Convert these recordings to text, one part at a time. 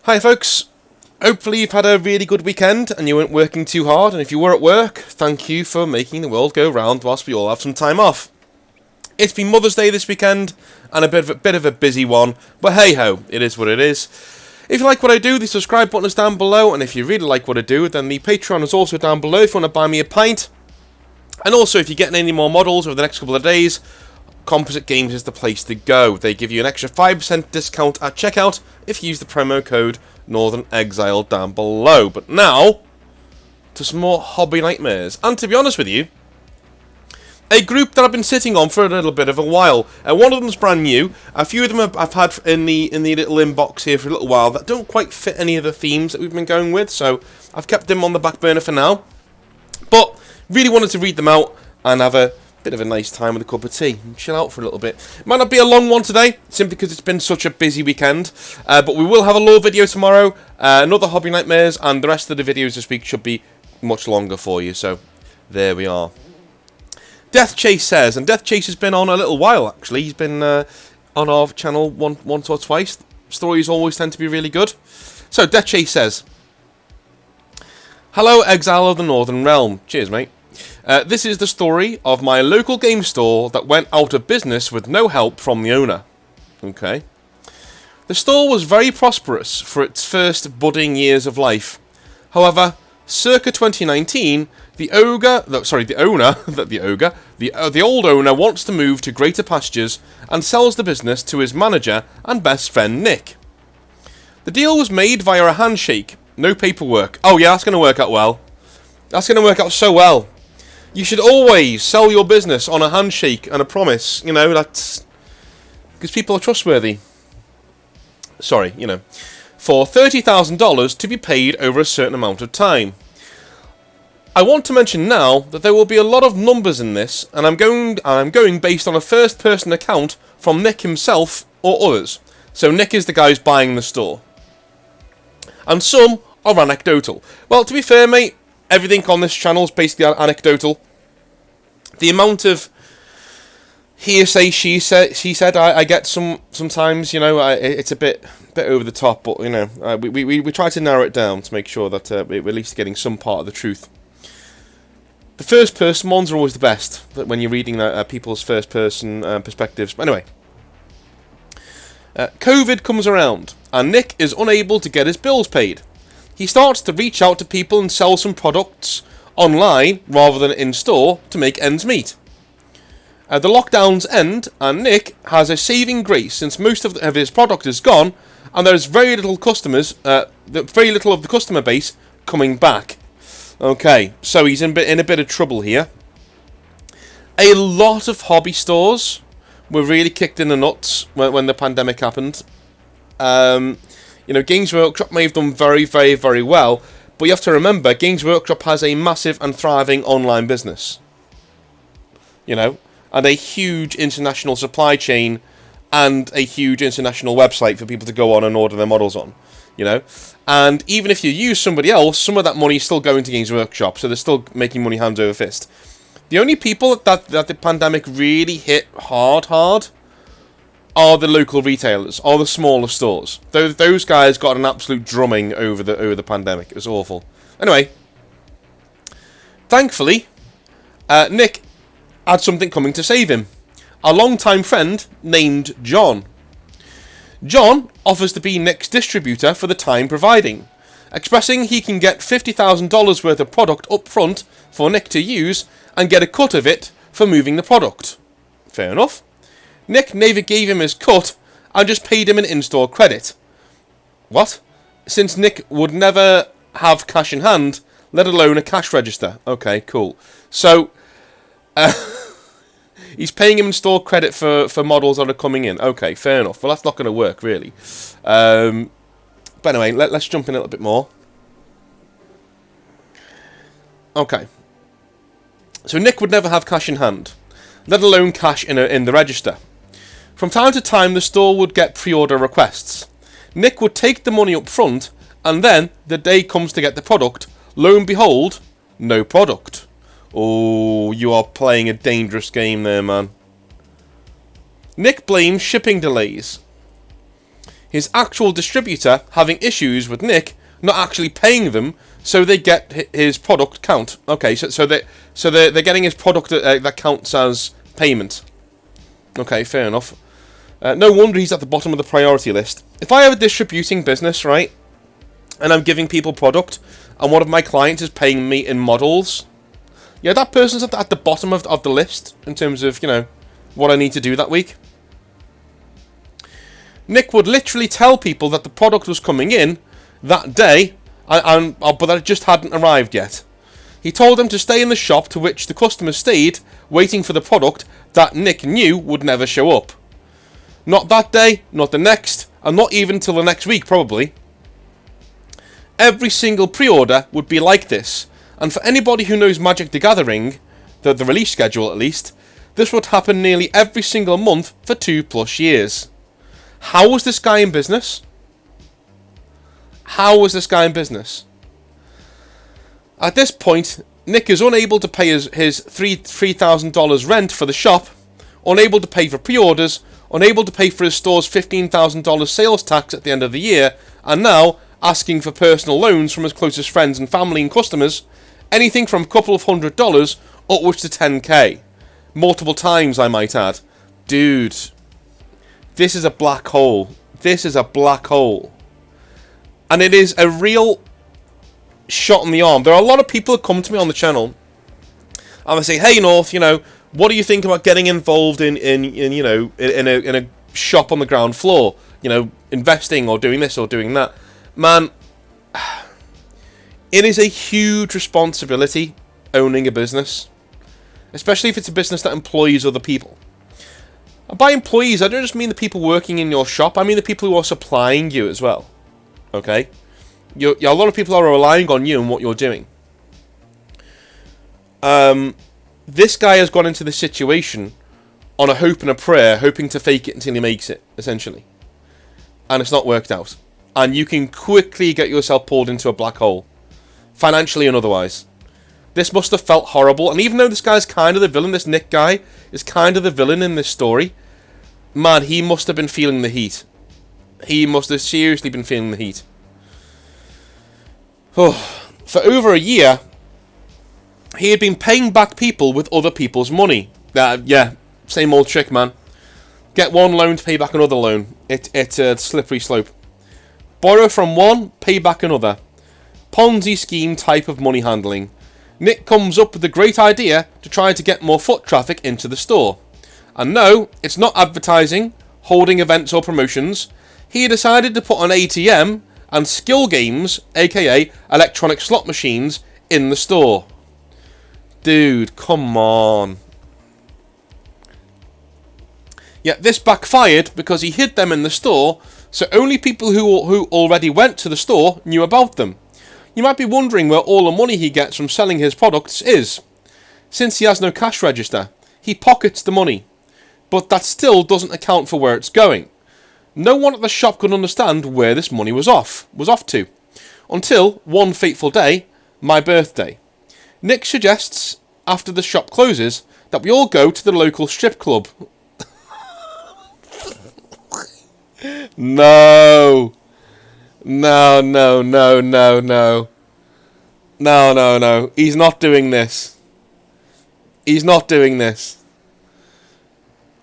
Hi folks, hopefully you've had a really good weekend and you weren't working too hard, and if you were at work, thank you for making the world go round whilst we all have some time off. It's been Mother's Day this weekend and a bit of a busy one, but hey ho, it is what it is. If you like what I do, the subscribe button is down below, and if you really like what I do, then the Patreon is also down below if you want to buy me a pint. And also, if you're getting any more models over the next couple of days, Composite Games is the place to go. They give you an extra 5% discount at checkout if you use the promo code Northern Exile down below. But now, to some more hobby nightmares. And to be honest with you, a group that I've been sitting on for a little bit of a while. One of them's brand new. A few of them I've had in the little inbox here for a little while that don't quite fit any of the themes that we've been going with. So I've kept them on the back burner for now. But really wanted to read them out and have a bit of a nice time with a cup of tea and chill out for a little bit. It might not be a long one today, simply because it's been such a busy weekend. But we will have a lore video tomorrow, another Hobby Nightmares, and the rest of the videos this week should be much longer for you. So there we are. Death Chase says, and Death Chase has been on a little while actually. He's been on our channel once or twice. Stories always tend to be really good. So Death Chase says, "Hello, Exile of the Northern Realm." Cheers, mate. This is the story of my local game store that went out of business with no help from the owner. Okay. The store was very prosperous for its first budding years of life. However, circa 2019, the old owner wants to move to greater pastures and sells the business to his manager and best friend Nick. The deal was made via a handshake, no paperwork. Oh yeah, that's going to work out well. That's going to work out so well. You should always sell your business on a handshake and a promise. You know, that's because people are trustworthy. Sorry, you know. For $30,000 to be paid over a certain amount of time. I want to mention now that there will be a lot of numbers in this, and I'm going based on a first-person account from Nick himself or others. So Nick is the guy who's buying the store. And some are anecdotal. Well, to be fair, mate, everything on this channel is basically anecdotal. The amount of hearsay she said I get sometimes, you know, it's a bit over the top, but you know, we try to narrow it down to make sure that we're at least getting some part of the truth. The first person ones are always the best when you're reading people's first person perspectives. But anyway, COVID comes around and Nick is unable to get his bills paid. He starts to reach out to people and sell some products online rather than in store to make ends meet. The lockdowns end and Nick has a saving grace since most of his product is gone and there's very little of the customer base coming back. Okay, so he's in a bit of trouble here. A lot of hobby stores were really kicked in the nuts when the pandemic happened. You know, Games Workshop may have done very, very, very well, but you have to remember, Games Workshop has a massive and thriving online business. You know, and a huge international supply chain and a huge international website for people to go on and order their models on. You know, and even if you use somebody else, some of that money is still going to Games Workshop, so they're still making money hand over fist. The only people that the pandemic really hit hard are the local retailers, are the smaller stores. Those guys got an absolute drumming over the pandemic. It was awful. Anyway, thankfully, Nick had something coming to save him. A long-time friend named John. John offers to be Nick's distributor for the time providing, expressing he can get $50,000 worth of product up front for Nick to use and get a cut of it for moving the product. Fair enough. Nick never gave him his cut and just paid him an in-store credit. What? Since Nick would never have cash in hand, let alone a cash register. Okay, cool. So, he's paying him in-store credit for models that are coming in. Okay, fair enough. Well, that's not going to work, really. But anyway, let's jump in a little bit more. Okay. So Nick would never have cash in hand, let alone cash in the register. From time to time, the store would get pre-order requests. Nick would take the money up front, and then the day comes to get the product. Lo and behold, no product. Oh, you are playing a dangerous game there, man. Nick blames shipping delays. his actual distributor having issues with Nick not actually paying them, so they get his product count. Okay, so they're getting his product that counts as payment. Okay, fair enough. No wonder he's at the bottom of the priority list. If I have a distributing business, right, and I'm giving people product, and one of my clients is paying me in models, yeah, that person's at the bottom of the list in terms of, you know, what I need to do that week. Nick would literally tell people that the product was coming in that day, but that it just hadn't arrived yet. He told them to stay in the shop, to which the customers stayed, waiting for the product that Nick knew would never show up. Not that day, not the next, and not even till the next week, probably. Every single pre-order would be like this, and for anybody who knows Magic the Gathering, the release schedule at least, this would happen nearly every single month for 2+ years. How was this guy in business? How was this guy in business? At this point, Nick is unable to pay his $3,000 rent for the shop, unable to pay for pre-orders, unable to pay for his store's $15,000 sales tax at the end of the year, and now asking for personal loans from his closest friends and family and customers, anything from a couple of $100 upwards to $10,000. Multiple times, I might add. Dude, this is a black hole. This is a black hole. And it is a real shot in the arm. There are a lot of people that come to me on the channel and they say, "Hey North, you know, what do you think about getting involved in a shop on the ground floor? You know, investing or doing this or doing that?" Man, it is a huge responsibility owning a business, especially if it's a business that employs other people. And by employees, I don't just mean the people working in your shop. I mean the people who are supplying you as well. Okay, a lot of people are relying on you and what you're doing. This guy has gone into this situation on a hope and a prayer, hoping to fake it until he makes it, essentially. And it's not worked out. And you can quickly get yourself pulled into a black hole, financially and otherwise. This must have felt horrible. And even though this guy's kind of the villain, this Nick guy is kind of the villain in this story, man, he must have been feeling the heat. He must have seriously been feeling the heat. Oh, for over a year, he had been paying back people with other people's money. Yeah, same old trick, man. Get one loan to pay back another loan. It's a slippery slope. Borrow from one, pay back another. Ponzi scheme type of money handling. Nick comes up with the great idea to try to get more foot traffic into the store. And no, it's not advertising, holding events or promotions. He decided to put an ATM and skill games, aka electronic slot machines, in the store. Dude, come on. Yet this backfired because he hid them in the store, so only people who already went to the store knew about them. You might be wondering where all the money he gets from selling his products is. Since he has no cash register, he pockets the money. But that still doesn't account for where it's going. No one at the shop could understand where this money was off to. Until one fateful day, my birthday. Nick suggests, after the shop closes, that we all go to the local strip club. No. No. He's not doing this. He's not doing this.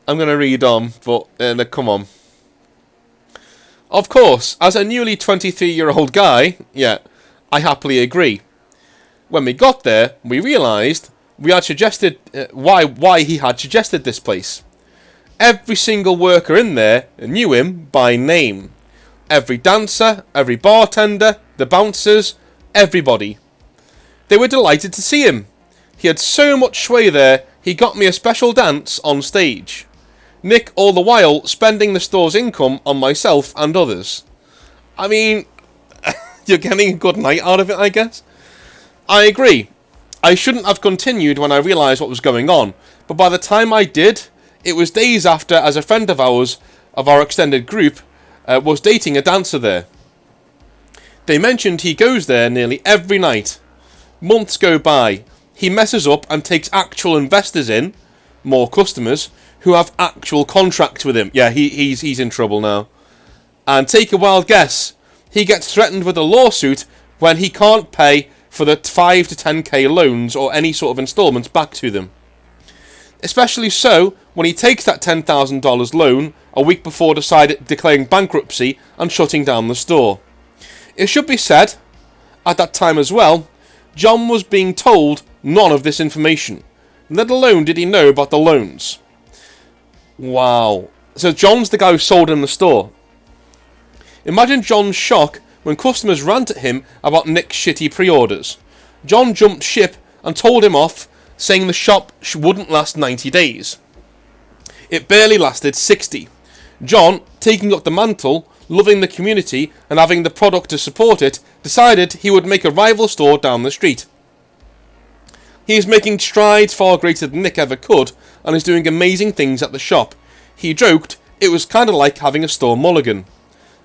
I'm going to read on, but come on. Of course, as a newly 23-year-old guy, yeah, I happily agree. When we got there, we realised we had suggested why he had suggested this place. Every single worker in there knew him by name. Every dancer, every bartender, the bouncers, everybody. They were delighted to see him. He had so much sway there, he got me a special dance on stage. Nick, all the while, spending the store's income on myself and others. I mean, you're getting a good night out of it, I guess. I agree. I shouldn't have continued when I realised what was going on, but by the time I did, it was days after, as a friend of ours, of our extended group, was dating a dancer there. They mentioned he goes there nearly every night. Months go by. He messes up and takes actual investors in, more customers, who have actual contracts with him. Yeah, he's in trouble now. And take a wild guess, he gets threatened with a lawsuit when he can't pay for the 5 to 10k loans or any sort of instalments back to them. Especially so when he takes that $10,000 loan a week before declaring bankruptcy and shutting down the store. It should be said, at that time as well, John was being told none of this information, let alone did he know about the loans. Wow. So John's the guy who sold him the store. Imagine John's shock when customers rant at him about Nick's shitty pre-orders. John jumped ship and told him off, saying the shop wouldn't last 90 days. It barely lasted 60. John, taking up the mantle, loving the community and having the product to support it, decided he would make a rival store down the street. He is making strides far greater than Nick ever could and is doing amazing things at the shop. He joked it was kind of like having a store mulligan.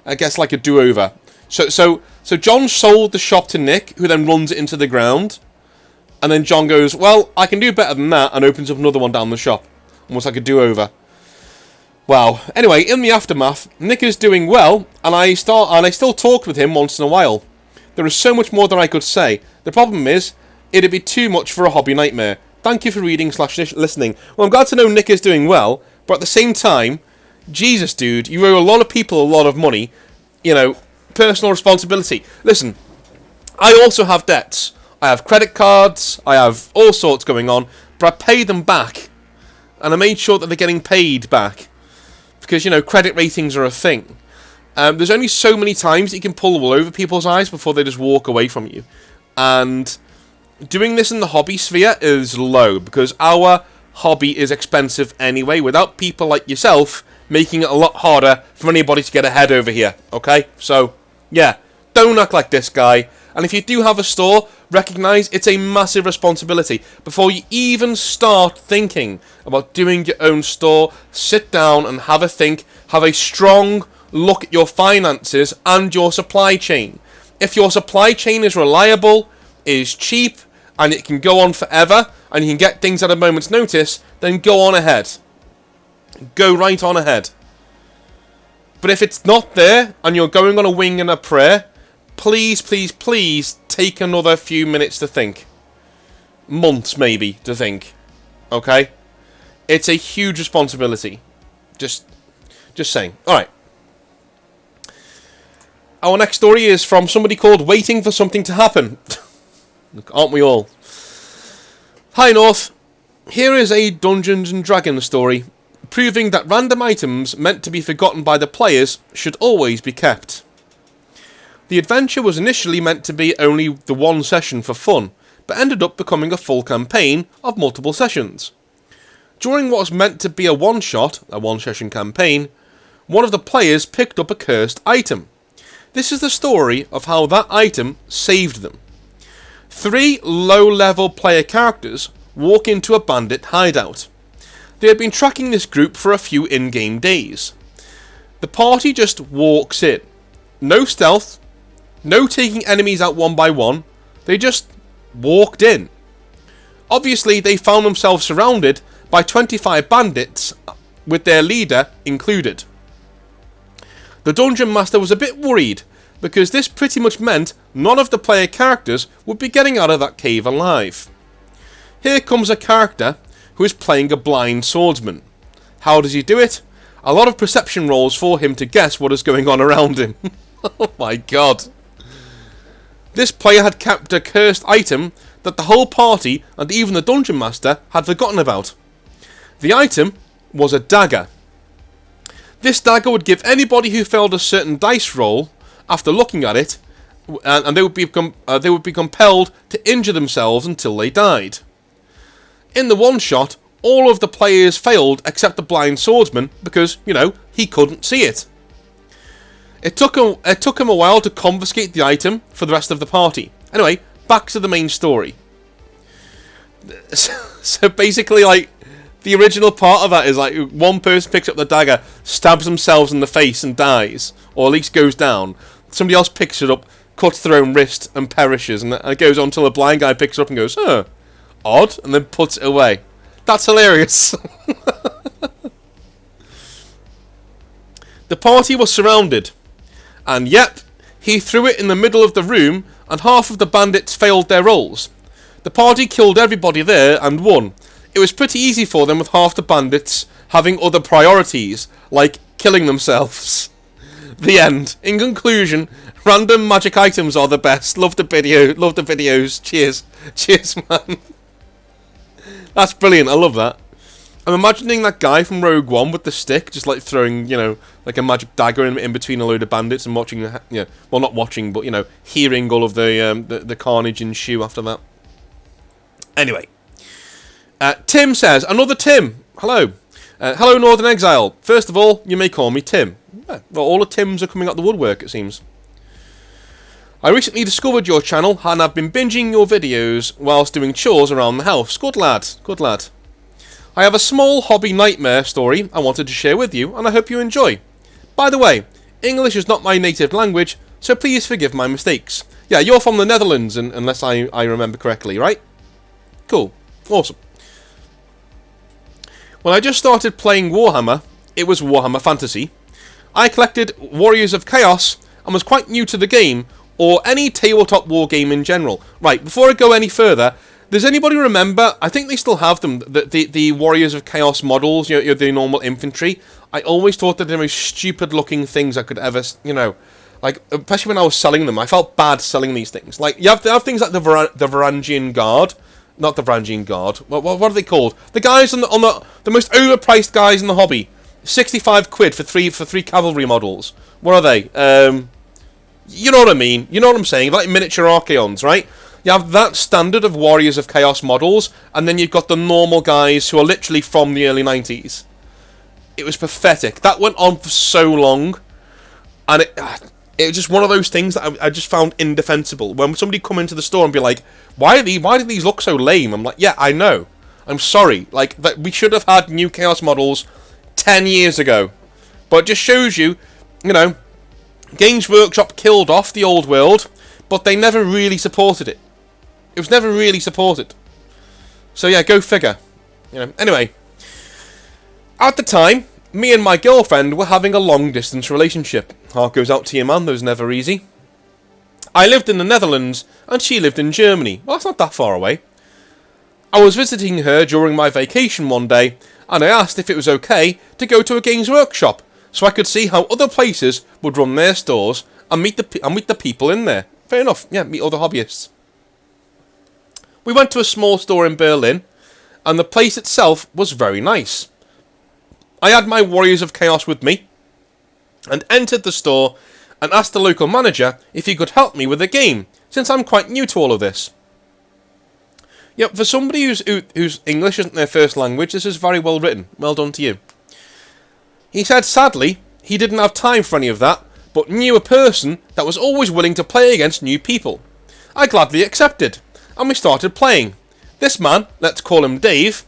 I guess like a do-over. So John sold the shop to Nick, who then runs it into the ground. And then John goes, well, I can do better than that, and opens up another one down the shop. Almost like a do-over. Wow. Anyway, in the aftermath, Nick is doing well, and I still talk with him once in a while. There is so much more that I could say. The problem is, it'd be too much for a hobby nightmare. Thank you for reading/listening. Well, I'm glad to know Nick is doing well, but at the same time, Jesus, dude, you owe a lot of people a lot of money. You know, personal responsibility. Listen, I also have debts. I have credit cards. I have all sorts going on, but I pay them back, and I made sure that they're getting paid back because, you know, credit ratings are a thing. There's only so many times that you can pull the wool over people's eyes before they just walk away from you, and doing this in the hobby sphere is low because our hobby is expensive anyway, without people like yourself making it a lot harder for anybody to get ahead over here, okay? So, yeah, don't act like this guy. And if you do have a store, recognise it's a massive responsibility. Before you even start thinking about doing your own store, sit down and have a think, have a strong look at your finances and your supply chain. If your supply chain is reliable, is cheap, and it can go on forever, and you can get things at a moment's notice, then go on ahead. Go right on ahead. But if it's not there, and you're going on a wing and a prayer, please, please, please take another few minutes to think. Months, maybe, to think. Okay? It's a huge responsibility. Just saying. Alright. Our next story is from somebody called Waiting for Something to Happen. Look, aren't we all? Hi, North. Here is a Dungeons and Dragons story, proving that random items meant to be forgotten by the players should always be kept. The adventure was initially meant to be only the one session for fun, but ended up becoming a full campaign of multiple sessions. During what was meant to be a one-shot, a one-session campaign, one of the players picked up a cursed item. This is the story of how that item saved them. 3 low-level player characters walk into a bandit hideout. They had been tracking this group for a few in-game days. The party just walks in. No stealth, no taking enemies out one by one, they just walked in. Obviously, they found themselves surrounded by 25 bandits, with their leader included. The Dungeon Master was a bit worried, because this pretty much meant none of the player characters would be getting out of that cave alive. Here comes a character who is playing a blind swordsman. How does he do it? A lot of perception rolls for him to guess what is going on around him. Oh my god. This player had kept a cursed item that the whole party and even the Dungeon Master had forgotten about. The item was a dagger. This dagger would give anybody who failed a certain dice roll after looking at it, and they would be compelled to injure themselves until they died. In the one shot, all of the players failed except the blind swordsman because, you know, he couldn't see it. It took him a while to confiscate the item for the rest of the party. Anyway, back to the main story. So basically, like, the original part of that is like one person picks up the dagger, stabs themselves in the face and dies, or at least goes down. Somebody else picks it up, cuts their own wrist and perishes, and it goes on until a blind guy picks it up and goes, huh, odd, and then puts it away. That's hilarious. The party was surrounded. And yep, he threw it in the middle of the room, and half of the bandits failed their rolls. The party killed everybody there and won. It was pretty easy for them with half the bandits having other priorities, like killing themselves. The end. In conclusion, random magic items are the best. Love the video. Love the videos. Cheers. Cheers, man. That's brilliant. I love that. I'm imagining that guy from Rogue One with the stick, just like throwing, you know, like a magic dagger in between a load of bandits and watching, well, not watching, but, you know, hearing all of the carnage ensue after that. Anyway. Tim says, another Tim. Hello. Hello, Northern Exile. First of all, you may call me Tim. Well, all the Tims are coming out the woodwork, it seems. I recently discovered your channel, and I've been binging your videos whilst doing chores around the house. Good lad. Good lad. I have a small hobby nightmare story I wanted to share with you, and I hope you enjoy. By the way, English is not my native language, so please forgive my mistakes. Yeah, you're from the Netherlands, unless I remember correctly, right? Cool. Awesome. When I just started playing Warhammer, it was Warhammer Fantasy. I collected Warriors of Chaos and was quite new to the game, or any tabletop war game in general. Right, before I go any further, does anybody remember, I think they still have them, the Warriors of Chaos models, you know, the normal infantry. I always thought that they were stupid looking things I could ever, you know, like, especially when I was selling them, I felt bad selling these things. Like, you have things like the Varangian Guard, not the Varangian Guard, what are they called? The guys on the most overpriced guys in the hobby, 65 quid for three cavalry models. What are they? You know what I mean, you know what I'm saying, like miniature Archaons, right? You have that standard of Warriors of Chaos models, and then you've got the normal guys who are literally from the early 90s. It was pathetic. That went on for so long, and it was just one of those things that I just found indefensible. When somebody come into the store and be like, why do these look so lame? I'm like, yeah, I know. I'm sorry. Like, that we should have had new Chaos models 10 years ago. But it just shows you, you know, Games Workshop killed off the old world, but they never really supported it. It was never really supported. So yeah, go figure. You know. Anyway, at the time, me and my girlfriend were having a long-distance relationship. Heart goes out to you, man. That was never easy. I lived in the Netherlands, and she lived in Germany. Well, that's not that far away. I was visiting her during my vacation one day, and I asked if it was okay to go to a Games Workshop, so I could see how other places would run their stores and meet the people in there. Fair enough. Yeah, meet other hobbyists. We went to a small store in Berlin, and the place itself was very nice. I had my Warriors of Chaos with me, and entered the store and asked the local manager if he could help me with a game, since I'm quite new to all of this. Yep, for somebody whose English isn't their first language, this is very well written. Well done to you. He said sadly, he didn't have time for any of that, but knew a person that was always willing to play against new people. I gladly accepted, and we started playing. This man, let's call him Dave.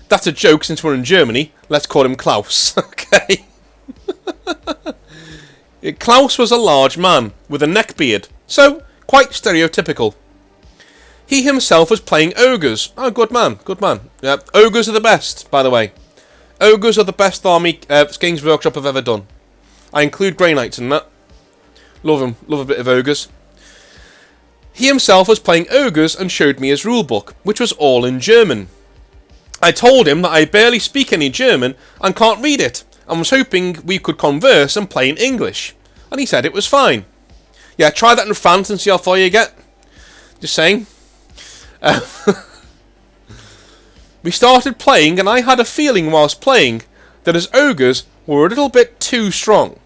That's a joke since we're in Germany. Let's call him Klaus. Okay. Klaus was a large man with a neck beard, so quite stereotypical. He himself was playing ogres. Oh, good man, good man. Ogres are the best, by the way. Ogres are the best army Games Workshop have ever done. I include Grey Knights in that. Love them. Love a bit of ogres. He himself was playing ogres and showed me his rulebook, which was all in German. I told him that I barely speak any German and can't read it, and was hoping we could converse and play in English. And he said it was fine. Yeah, try that in France and see how far you get. Just saying. We started playing, and I had a feeling whilst playing that his ogres were a little bit too strong.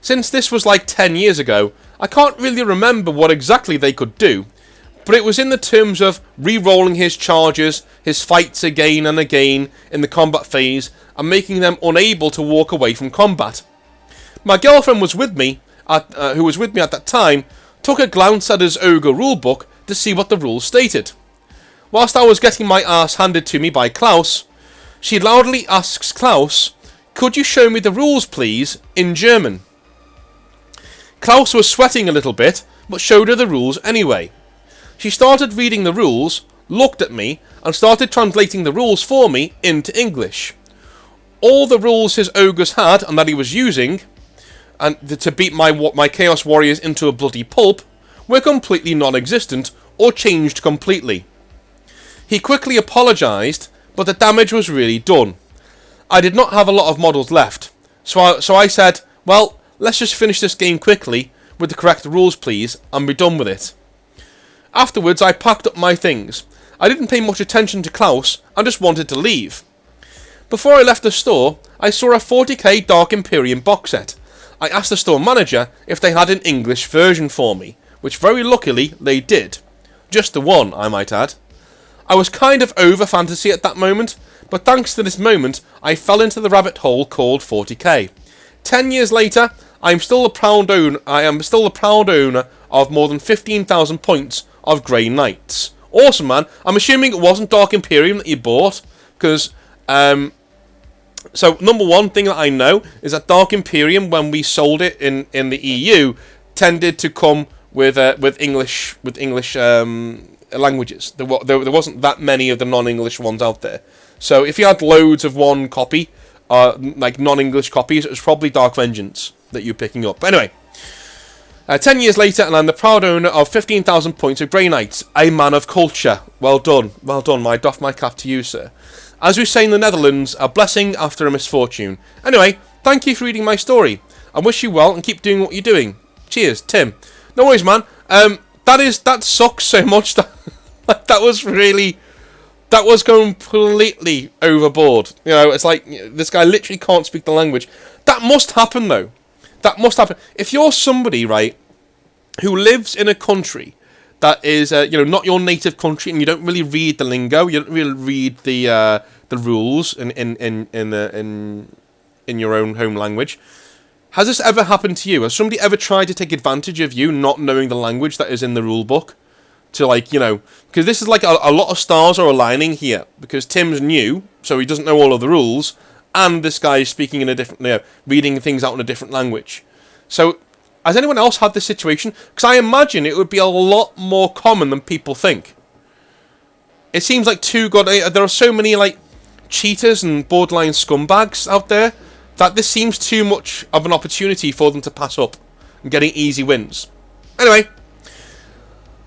Since this was like 10 years ago, I can't really remember what exactly they could do, but it was in the terms of re-rolling his charges, his fights again and again in the combat phase, and making them unable to walk away from combat. My girlfriend was with me, who was with me at that time, took a glance at his ogre rulebook to see what the rules stated. Whilst I was getting my ass handed to me by Klaus, she loudly asks Klaus, "Could you show me the rules, please, in German?" Klaus was sweating a little bit, but showed her the rules anyway. She started reading the rules, looked at me, and started translating the rules for me into English. All the rules his ogres had and that he was using, and to beat my Chaos Warriors into a bloody pulp were completely non-existent or changed completely. He quickly apologised, but the damage was really done. I did not have a lot of models left, so I said, well, let's just finish this game quickly with the correct rules please, and be done with it. Afterwards I packed up my things. I didn't pay much attention to Klaus and just wanted to leave. Before I left the store, I saw a 40k Dark Imperium box set. I asked the store manager if they had an English version for me, which very luckily they did. Just the one, I might add. I was kind of over fantasy at that moment, but thanks to this moment, I fell into the rabbit hole called 40k. 10 years later, I am still the proud owner of more than 15,000 points of Grey Knights. Awesome, man. I'm assuming it wasn't Dark Imperium that you bought, because so number one thing that I know is that Dark Imperium, when we sold it in the EU, tended to come with English languages. There wasn't that many of the non-English ones out there. So if you had loads of one copy, like non-English copies, it was probably Dark Vengeance that you're picking up. But anyway, 10 years later, and I'm the proud owner of 15,000 points of Grey Knights, a man of culture. Well done, well done. I doff my cap to you, sir. As we say in the Netherlands, a blessing after a misfortune. Anyway, thank you for reading my story. I wish you well and keep doing what you're doing. Cheers, Tim. No worries, man. That sucks so much. That was completely overboard. You know, it's like this guy literally can't speak the language. That must happen though. That must happen. If you're somebody, right, who lives in a country that is, not your native country, and you don't really read the lingo, you don't really read the rules in your own home language. Has this ever happened to you? Has somebody ever tried to take advantage of you not knowing the language that is in the rule book? To because this is like a lot of stars are aligning here, because Tim's new, so he doesn't know all of the rules, and this guy is speaking in a different, reading things out in a different language. So, has anyone else had this situation? Because I imagine it would be a lot more common than people think. It seems like there are so many cheaters and borderline scumbags out there that this seems too much of an opportunity for them to pass up and getting easy wins. Anyway,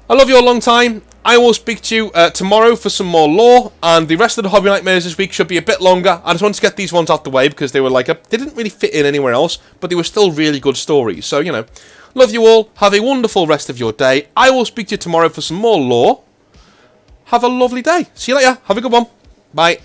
I love you a long time. I will speak to you tomorrow for some more lore, and the rest of the Hobby Nightmares this week should be a bit longer. I just wanted to get these ones out the way because they were they didn't really fit in anywhere else, but they were still really good stories. So, love you all. Have a wonderful rest of your day. I will speak to you tomorrow for some more lore. Have a lovely day. See you later. Have a good one. Bye.